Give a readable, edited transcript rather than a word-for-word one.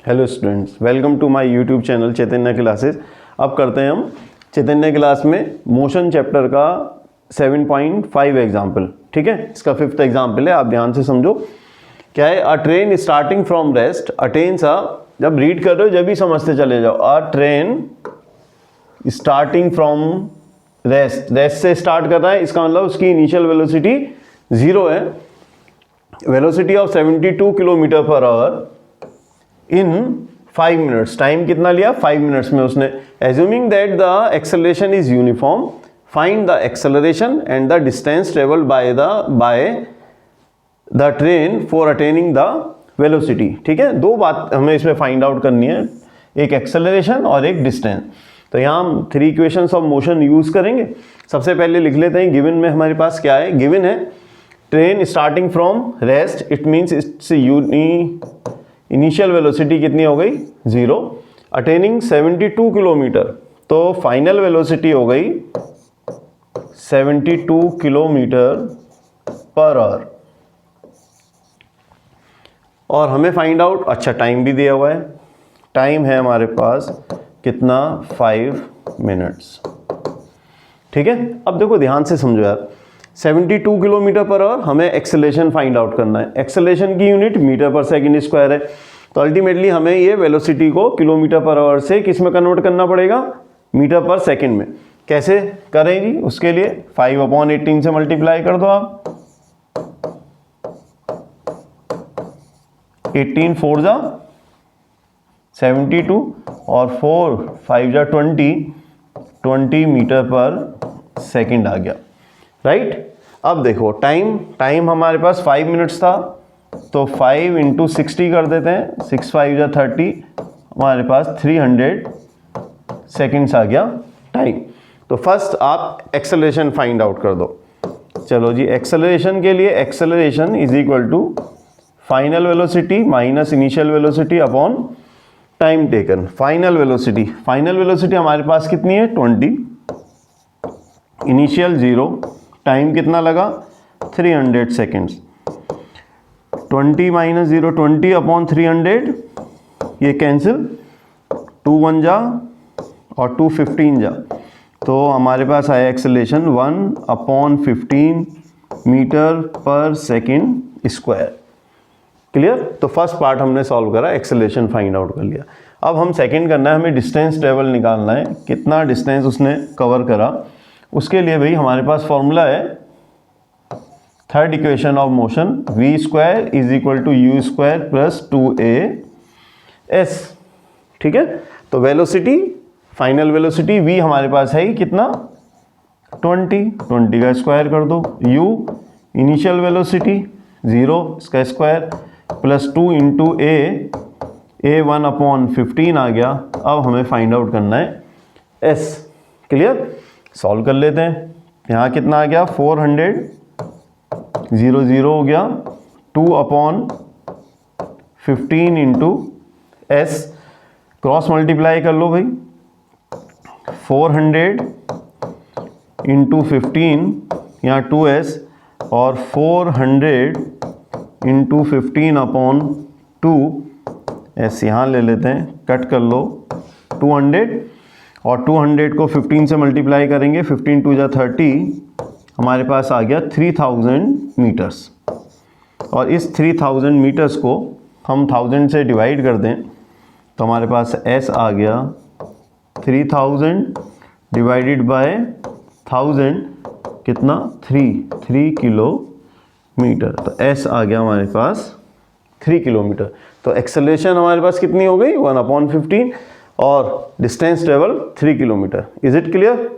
Hello students, welcome to my YouTube channel Chaitanya classes. अब करते हैं हम चैतन्य क्लास में मोशन चैप्टर का 7.5 एग्जाम्पल। ठीक है, इसका 5th एग्जाम्पल है, आप ध्यान से समझो। क्या है? अ train starting from rest attains a, जब रीड कर रहे हो जब भी समझते चले जाओ। अ train starting from rest, rest से स्टार्ट कर रहा है, इसका मतलब उसकी इनिशियल वेलोसिटी 0 है। Velocity of 72 kilometre per hour in 5 minutes. Time कितना लिया? 5 मिनट्स में उसने। Assuming that the acceleration is uniform, find the acceleration and the distance travelled by the train for attaining the velocity. ठीक है, दो बात हमें इसमें फाइंड आउट करनी है, एक एक्सेलरेशन और एक डिस्टेंस। तो यहाँ हम 3 इक्वेशंस ऑफ मोशन यूज करेंगे। सबसे पहले लिख लेते हैं, गिवन में हमारे पास क्या है? गिवन है train starting from rest, it means it's initial velocity कितनी हो गई? 0। अटेनिंग 72 किलोमीटर, तो फाइनल वेलोसिटी हो गई 72 किलोमीटर पर आवर। और हमें फाइंड आउट, अच्छा टाइम भी दिया हुआ है, टाइम है हमारे पास कितना? 5 मिनट्स। ठीक है, अब देखो ध्यान से समझो यार, 72 किलोमीटर पर आवर, हमें एक्सेलरेशन फाइंड आउट करना है। एक्सेलरेशन की यूनिट मीटर पर सेकंड स्क्वायर है, तो अल्टीमेटली हमें ये वेलोसिटी को किलोमीटर पर आवर से किस में कन्वर्ट करना पड़ेगा? मीटर पर सेकंड में। कैसे करें जी? उसके लिए 5/18 से मल्टीप्लाई कर दो आप। 18 4 जा 72 और 4 5 जा 20 मीटर पर सेकंड आ गया। राइट, अब देखो टाइम हमारे पास 5 मिनट्स था, तो 5 × 60 कर देते हैं। 6 5 जा 30, हमारे पास 300 सेकेंड्स आ गया टाइम। तो फर्स्ट आप एक्सेलरेशन फाइंड आउट कर दो। चलो जी, एक्सेलरेशन के लिए acceleration is equal to final velocity minus initial velocity upon time taken. Final velocity हमारे पास कितनी है? 20, इनिशियल 0, टाइम कितना लगा? 300 सेकेंड्स। 20 माइनस 0 20 अपॉन 300, ये कैंसिल, 2 1 जा और 2 15 जा, तो हमारे पास आया एक्सेलरेशन 1/15 मीटर पर सेकेंड स्क्वायर। क्लियर? तो फर्स्ट पार्ट हमने सॉल्व करा, एक्सेलरेशन फाइंड आउट कर लिया। अब हम सेकंड करना है, हमें डिस्टेंस ट्रेवल निकालना है, कितना डिस्टेंस उसने कवर करा। उसके लिए भाई हमारे पास फॉर्मूला है, third equation of motion, v² is equal to u² plus 2as। ठीक है, तो वेलोसिटी, फाइनल वेलोसिटी v हमारे पास है ही कितना? 20 का स्क्वायर कर दो, u इनिशियल वेलोसिटी 0, इसका स्क्वायर प्लस 2 × a 1/15 आ गया। अब हमें फाइंड आउट करना है s। क्लियर? सॉल्व कर लेते हैं। यहाँ कितना आ गया? 400, 0 0 हो गया, 2/15 × s, क्रॉस मल्टीप्लाई कर लो भाई। 400 × 15, यहाँ 2s, और 400 × 15/2s यहाँ ले लेते हैं, कट कर लो 200, और 200 को 15 से मल्टीप्लाई करेंगे, 15 2 जा 30, हमारे पास आ गया 3000 मीटर्स। और इस 3000 मीटर्स को हम 1000 से डिवाइड कर दें, तो हमारे पास s आ गया 3000 डिवाइडेड बाय 1000 कितना? 3 किलोमीटर। तो s आ गया हमारे पास 3 किलोमीटर। तो एक्सेलरेशन हमारे पास कितनी हो गई? 1/15 और distance travel 3 kilometre. Is it clear?